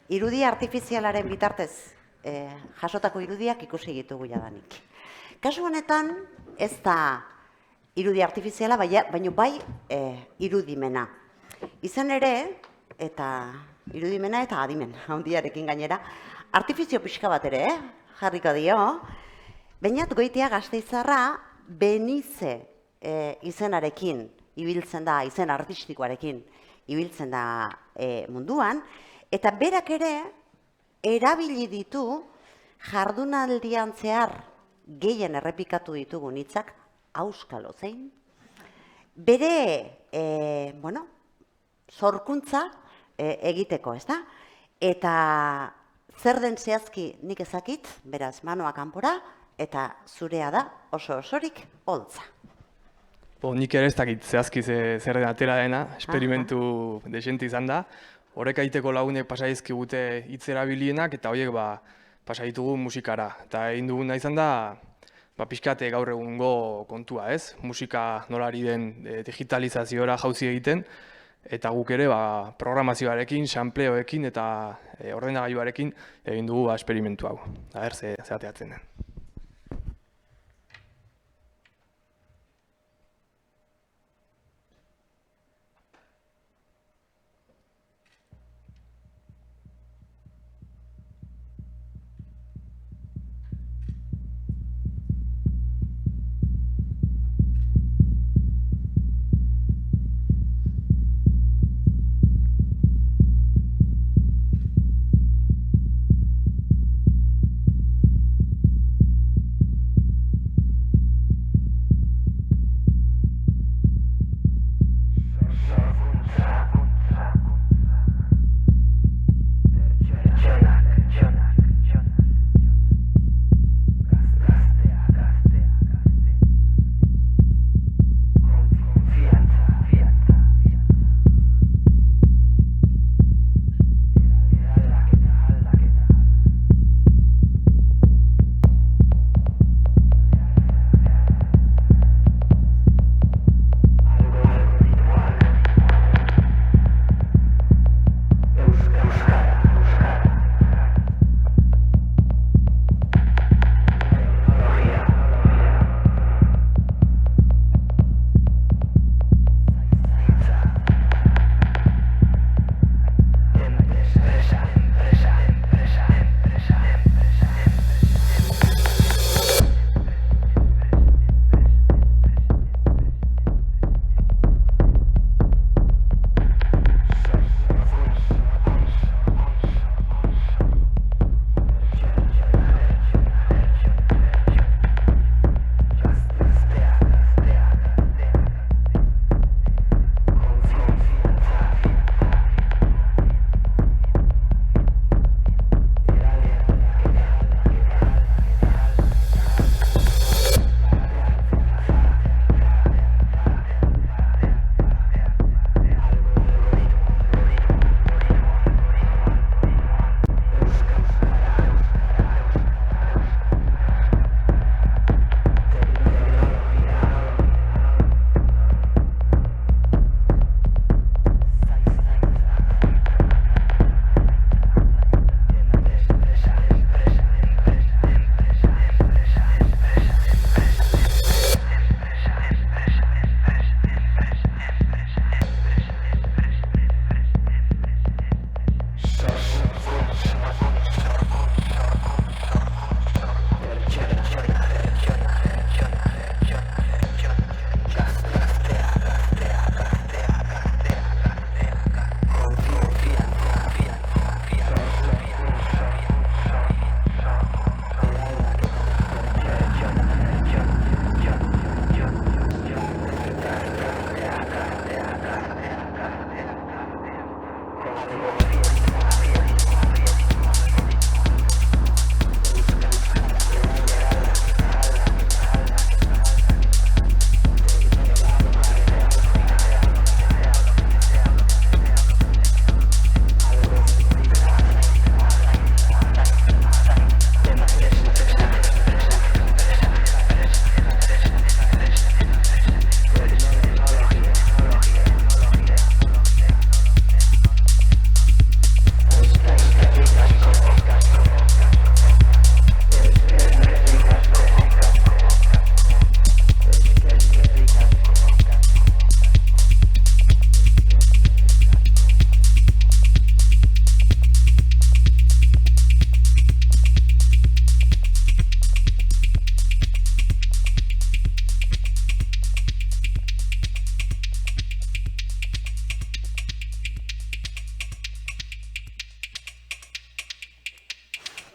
irudi artifizialaren bitartez jasotako irudiak ikusi ditugu jadanik. Kasu honetan ez da irudi artifiziala, baina bai irudimena. Izan ere, eta irudimena eta adimen, handiarekin gainera, artifizio pixka bat ere, jarriko dio, Beñat Goitia Gasteizarra Benize izenarekin ibiltzen da, izen artistikoarekin ibiltzen da munduan, eta berak ere erabili ditu jardunaldian zehar gehien errepikatu ditugun hitzak auskalo zein. Bere, zorkuntza egiteko, ez da? Eta zer den zehazki nik ezakit, beraz, manoa kanpora, eta zurea da oso osorik holtza. Nik ere ez dakit zehazki zer den atera dena, esperimentu desente izan da. Horrek aiteko lagunek pasaizkigute hitz erabilienak eta horiek pasaitugu musikara. Eta egin duguna izan da, pixkate gaur egungo kontua, ez? Musika nolari den digitalizaziora jauzi egiten, eta guk ere programazioarekin, sampleoekin eta ordenagailuarekin egin dugu esperimentu hau. Ze ateatzen den.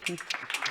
Bai.